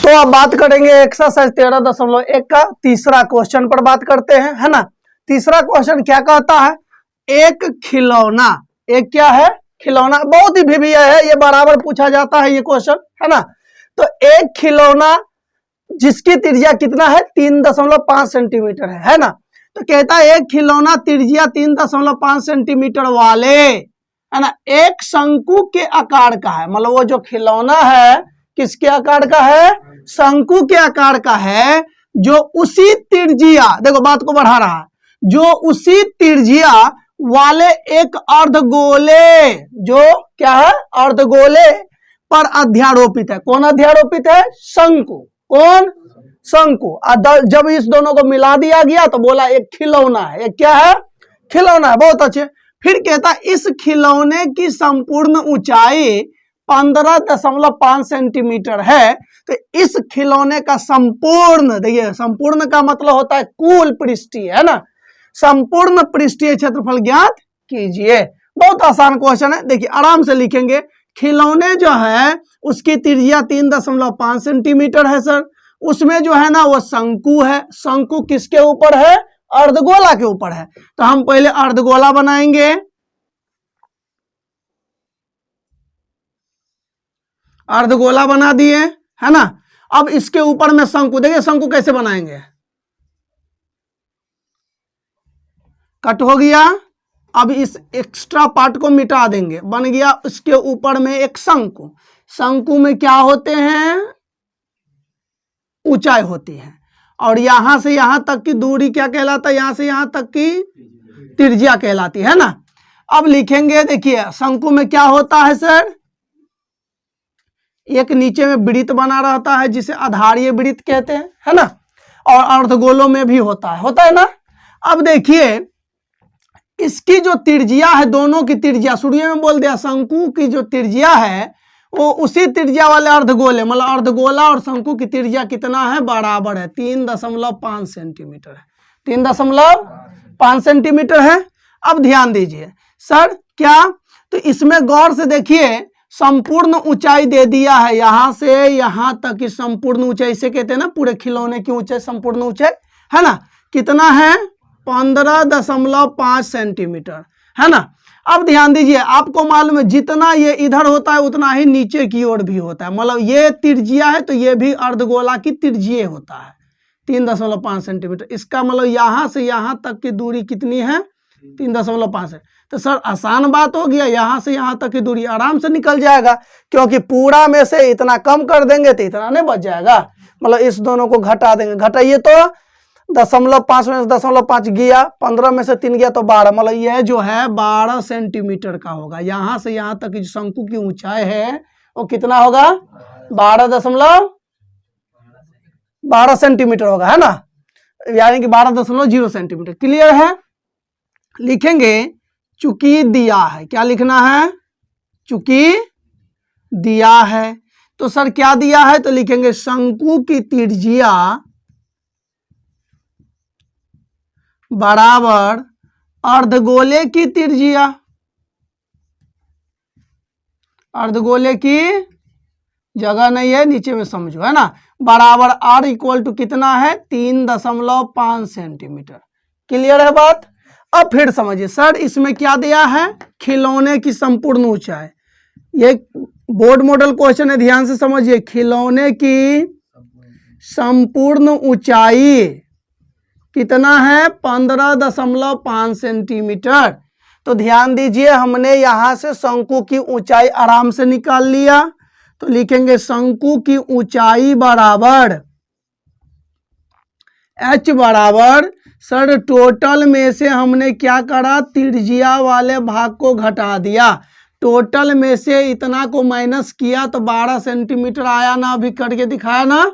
तो अब बात करेंगे एक्सरसाइज 13.1 का तीसरा क्वेश्चन पर बात करते हैं, है ना। तीसरा क्वेश्चन क्या कहता है, एक खिलौना, एक क्या है, खिलौना, बहुत ही भिविया है, ये बराबर पूछा जाता है ये क्वेश्चन, है ना। तो एक खिलौना जिसकी त्रिज्या कितना है, 3.5 सेंटीमीटर है ना। तो कहता है एक खिलौना त्रिज्या 3.5 सेंटीमीटर वाले, है ना, एक शंकु के आकार का है। मतलब वो जो खिलौना है किसके आकार का है, शंकु के आकार का है, जो उसी त्रिज्या, देखो बात को बढ़ा रहा है, जो उसी त्रिज्या वाले एक अर्धगोले, जो क्या है, अर्धगोले पर अध्यारोपित है। कौन अध्यारोपित है, शंकु, कौन, शंकु। जब इस दोनों को मिला दिया गया तो बोला एक खिलौना है, एक क्या है, खिलौना है, बहुत अच्छे। फिर कहता इस खिलौने की संपूर्ण ऊंचाई 15.5 सेंटीमीटर है। तो इस खिलौने का संपूर्ण, देखिए संपूर्ण का मतलब होता है कुल पृष्ठीय, है ना, संपूर्ण पृष्ठीय क्षेत्रफल ज्ञात कीजिए। बहुत आसान क्वेश्चन है, देखिए आराम से लिखेंगे। खिलौने जो है उसकी त्रिज्या 3.5 सेंटीमीटर है सर, उसमें जो है ना वो शंकु है। शंकु किसके ऊपर है, अर्धगोला के ऊपर है। तो हम पहले अर्धगोला बनाएंगे, अर्धगोला बना दिए, है ना। अब इसके ऊपर में शंकु, देखिए शंकु कैसे बनाएंगे, कट हो गया। अब इस एक्स्ट्रा पार्ट को मिटा देंगे, बन गया उसके ऊपर में एक शंकु। शंकु में क्या होते हैं, ऊंचाई होती है, और यहां से यहां तक की दूरी क्या कहलाता है, यहां से यहां तक की त्रिज्या कहलाती है ना। अब लिखेंगे, देखिए शंकु में क्या होता है सर, एक नीचे में वृत्त बना रहता है जिसे आधारीय वृत्त कहते हैं, है ना, और अर्धगोलों में भी होता है ना। अब देखिए इसकी जो त्रिज्या है, दोनों की त्रिज्या, शुरू में बोल दिया शंकु की जो त्रिज्या है वो उसी त्रिज्या वाले अर्धगोले, मतलब अर्धगोला और शंकु की त्रिज्या कितना है, बराबर है, 3.5 सेंटीमीटर है, 3.5 सेंटीमीटर है। अब ध्यान दीजिए सर क्या, तो इसमें गौर से देखिए संपूर्ण ऊंचाई दे दिया है, यहां से यहां तक की संपूर्ण ऊंचाई, इसे कहते हैं ना पूरे खिलौने की ऊंचाई, संपूर्ण ऊंचाई, है ना, कितना है, 15.5 सेंटीमीटर, है ना। अब ध्यान दीजिए, आपको मालूम है जितना ये इधर होता है उतना ही नीचे की ओर भी होता है। मतलब ये त्रिज्या है तो ये भी अर्धगोला की त्रिज्या होता है, 3.5 सेंटीमीटर। इसका मतलब यहां से यहां तक की दूरी कितनी है, 3.5 है। तो सर आसान बात हो गया, यहां से यहां तक की दूरी आराम से निकल जाएगा, क्योंकि पूरा में से इतना कम कर देंगे तो इतना नहीं बच जाएगा। मतलब इस दोनों को घटा देंगे, घटाइए तो 0.5 में से 0.5 गया, 15 में से 3 गया तो 12, मतलब यह जो है 12 सेंटीमीटर का होगा। यहां से यहां तक की जो शंकु की ऊंचाई है वो कितना होगा, 12 सेंटीमीटर होगा, है ना, यानी कि 12.0 सेंटीमीटर। क्लियर है। लिखेंगे चूंकि दिया है, क्या लिखना है, चूंकि दिया है। तो सर क्या दिया है, तो लिखेंगे शंकु की त्रिज्या बराबर अर्धगोले की त्रिज्या, अर्धगोले की जगह नहीं है, नीचे में समझो, है ना, बराबर r इक्वल टू कितना है, 3.5 सेंटीमीटर। क्लियर है बात। अब फिर समझिए सर इसमें क्या दिया है, खिलौने की संपूर्ण ऊंचाई, ये बोर्ड मॉडल क्वेश्चन है, ध्यान से समझिए। खिलौने की संपूर्ण ऊंचाई कितना है, 15.5 सेंटीमीटर। तो ध्यान दीजिए हमने यहां से शंकु की ऊंचाई आराम से निकाल लिया, तो लिखेंगे शंकु की ऊंचाई बराबर h बराबर, सर टोटल में से हमने क्या करा, त्रिज्या वाले भाग को घटा दिया, टोटल में से इतना को माइनस किया तो 12 सेंटीमीटर आया ना, अभी करके दिखाया ना,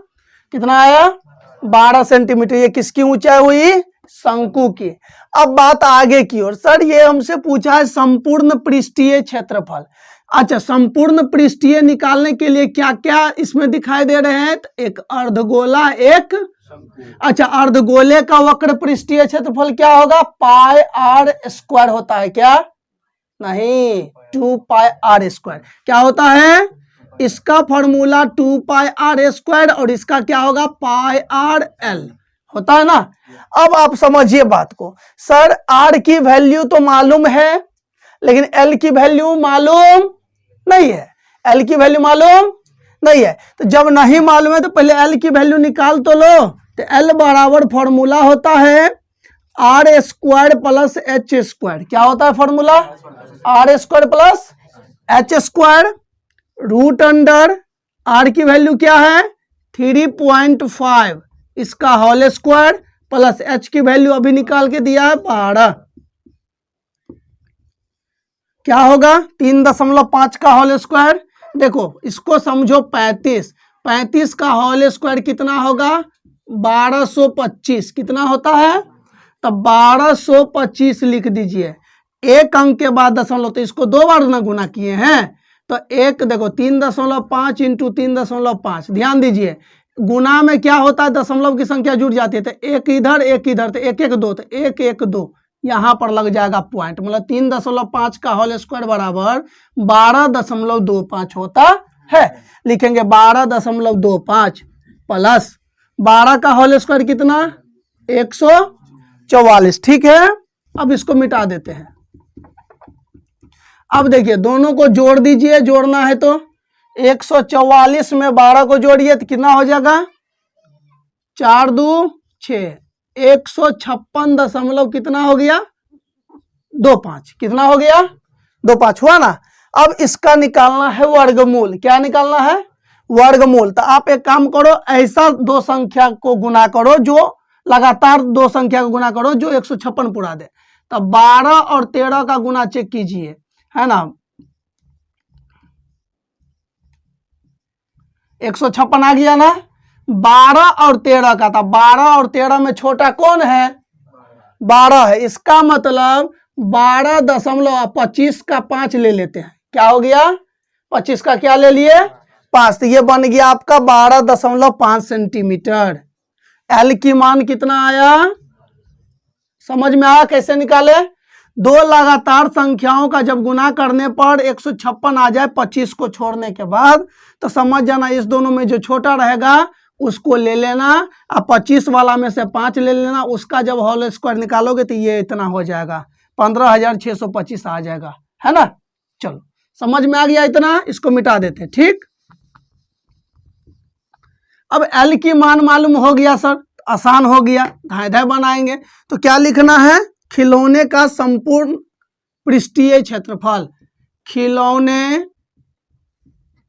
कितना आया, 12 सेंटीमीटर। ये किसकी ऊंचाई हुई, शंकु की। अब बात आगे की ओर, सर ये हमसे पूछा है संपूर्ण पृष्ठीय क्षेत्रफल। अच्छा, संपूर्ण पृष्ठीय निकालने के लिए क्या क्या इसमें दिखाई दे रहे हैं, तो एक अर्धगोला, एक, अच्छा अर्धगोले का वक्र पृष्ठीय क्षेत्रफल क्या होगा, पाई आर स्क्वायर होता है, क्या नहीं, 2 पाई आर स्क्वायर, क्या होता है, इसका फॉर्मूला 2 पाई आर स्क्वायर और इसका क्या होगा पाई आर एल होता है ना। अब आप समझिए बात को, सर आर की वैल्यू तो मालूम है लेकिन एल की वैल्यू मालूम नहीं है, एल की वैल्यू मालूम नहीं है। तो जब नहीं मालूम है तो पहले एल की वैल्यू निकाल तो लो। तो एल बराबर फॉर्मूला होता है R square plus H square. क्या होता है formula? R square plus H square root under R की वैल्यू क्या है 3.5 इसका होल स्क्वायर प्लस एच की वैल्यू अभी निकाल के दिया है 12। क्या होगा 3.5 का होल स्क्वायर। देखो इसको समझो 35 का होल स्क्वायर कितना होगा 1225 कितना होता है तो 1225 लिख दीजिए। एक अंक के बाद दशमलव तो इसको 2 बार ना गुना किए हैं तो एक देखो 3.5 इंटू 3.5 ध्यान दीजिए गुना में क्या होता है दशमलव की संख्या जुड़ जाती है तो एक इधर तो 1 1 2 तो 1 1 2 यहाँ पर लग जाएगा पॉइंट मतलब 3.5 का होल स्क्वायर बराबर 12.25 होता है। लिखेंगे 12.25 प्लस 12 का होल स्क्वायर कितना 144 ठीक है। अब इसको मिटा देते हैं। अब देखिए दोनों को जोड़ दीजिए, जोड़ना है तो 144 में 12 को जोड़िए तो कितना हो जाएगा 4 2 6 156 दशमलव कितना हो गया 25 कितना हो गया 25 हुआ ना। अब इसका निकालना है वर्गमूल। क्या निकालना है वर्गमूल। तो आप एक काम करो ऐसा दो संख्या को गुना करो जो लगातार दो संख्या को गुना करो जो 156 पूरा दे। तो 12 और 13 का गुना चेक कीजिए है ना 156 आ गया ना। 12 और 13 का था 12 और 13 में छोटा कौन है 12 है। इसका मतलब 12.25 का 5 ले लेते हैं। क्या हो गया 25 का क्या ले लिए 5 तो ये बन गया आपका 12.5 सेंटीमीटर। एल की मान कितना आया समझ में आया कैसे निकाले। दो लगातार संख्याओं का जब गुना करने पर 156 आ जाए 25 को छोड़ने के बाद तो समझ जाना इस दोनों में जो छोटा रहेगा उसको ले लेना। अब 25 वाला में से 5 ले लेना। उसका जब होल स्क्वायर निकालोगे तो ये इतना हो जाएगा 15,625 आ जाएगा है ना। चलो समझ में आ गया इतना। इसको मिटा देते ठीक। अब एल की मान मालूम हो गया सर आसान हो गया धाए धाए बनाएंगे। तो क्या लिखना है खिलौने का संपूर्ण पृष्ठीय क्षेत्रफल। खिलौने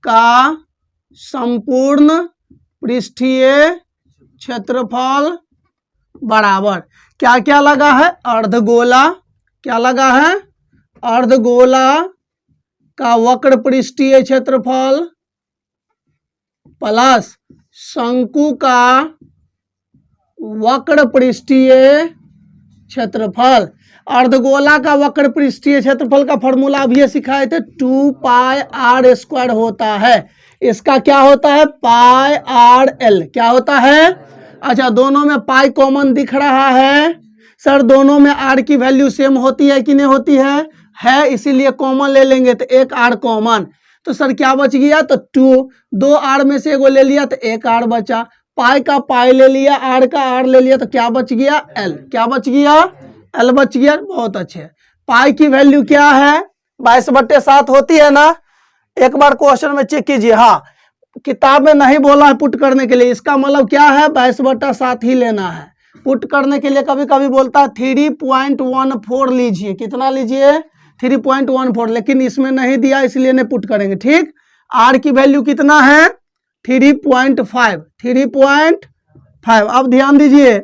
का संपूर्ण पृष्ठीय क्षेत्रफल बराबर क्या क्या लगा है अर्धगोला। क्या लगा है अर्धगोला का वक्र पृष्ठीय क्षेत्रफल प्लस शंकु का वक्र पृष्ठीय क्षेत्रफल। अर्धगोला का वक्र पृष्ठीय क्षेत्रफल का फॉर्मूला अभी सिखाए थे 2 पाई आर स्क्वायर होता है। इसका क्या होता है पाई आर एल क्या होता है। अच्छा दोनों में पाई कॉमन दिख रहा है सर दोनों में आर की वैल्यू सेम होती है कि नहीं होती है इसीलिए कॉमन ले लेंगे तो एक आर कॉमन। तो सर क्या बच गया तो 2 आर में से एगो ले लिया तो एक आर बचा। पाई का पाई ले लिया आर का आर ले लिया तो क्या बच गया एल। क्या बच गया एल बच गया। बहुत अच्छे। पाई की वैल्यू क्या है 22/7 होती है ना। एक बार क्वेश्चन में चेक कीजिए। हाँ किताब में नहीं बोला है पुट करने के लिए इसका मतलब क्या है 22/7 ही लेना है। पुट करने के लिए कभी कभी बोलता है 3.14 लीजिए। कितना लीजिए 3.14 लेकिन इसमें नहीं दिया इसलिए नहीं पुट करेंगे ठीक। आर की वैल्यू कितना है 3.5। अब ध्यान दीजिए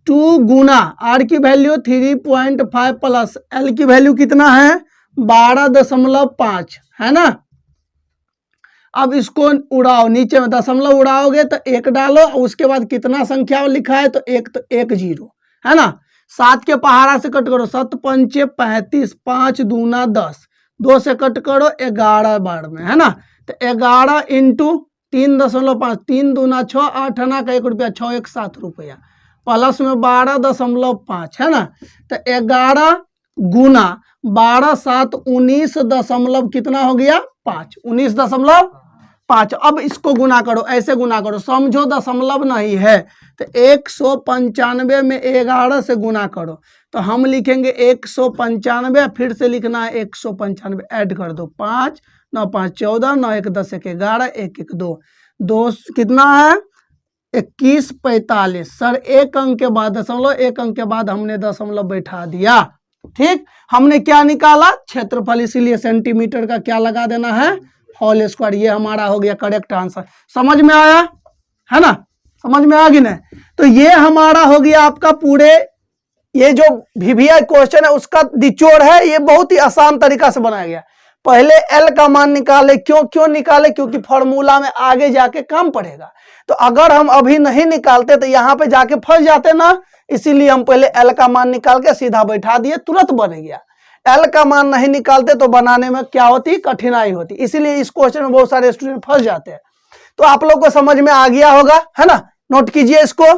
2 गुना आर की वैल्यू 3.5 प्लस एल की वैल्यू कितना है 12.5 है ना। अब इसको उड़ाओ नीचे में दशमलव उड़ाओगे तो 1 डालो उसके बाद कितना संख्या लिखा है तो 1 0 है ना। 7 के पहाड़ा से कट करो 7 पंचे 35 5 दूना 10 2 से कट करो 11 बार में है ना। तो 11 इंटू 3.5 3 दूना 6 8 आना का 1 रुपया 6 1 7 रुपया प्लस में 12.5 है ना। तो 11 गुना 12 7 19 दशमलव कितना हो गया 5, 19.5। अब इसको गुना करो, ऐसे गुना करो, समझो दशमलव नहीं है तो 195 में 11 से गुना करो तो हम लिखेंगे 195, फिर से लिखना है 195, ऐड कर दो 5 9 5 14 9 1 10 1 11 1 1 2 2 कितना है 21 45। सर एक अंक के बाद दशमलव, एक अंक के बाद हमने दशमलव बैठा दिया। ठीक, हमने क्या निकाला क्षेत्रफल, इसीलिए सेंटीमीटर का क्या लगा देना है होल स्क्वायर। ये हमारा हो गया करेक्ट आंसर। समझ में आया है ना, समझ में आ गई ना। तो ये हमारा हो गया आपका पूरे, ये जो वीवीआई क्वेश्चन है उसका निचोड़ है। ये बहुत ही आसान तरीका से बनाया गया। पहले एल का मान निकाले, क्यों निकाले, क्योंकि फॉर्मूला में आगे जाके काम पड़ेगा। तो अगर हम अभी नहीं निकालते तो यहाँ पे जाके फंस जाते ना, इसीलिए हम पहले एल का मान निकाल के सीधा बैठा दिए, तुरंत बन गया। एल का मान नहीं निकालते तो बनाने में क्या होती, कठिनाई होती। इसीलिए इस क्वेश्चन में बहुत सारे स्टूडेंट फंस जाते हैं। तो आप लोग को समझ में आ गया होगा, है ना। नोट कीजिए इसको।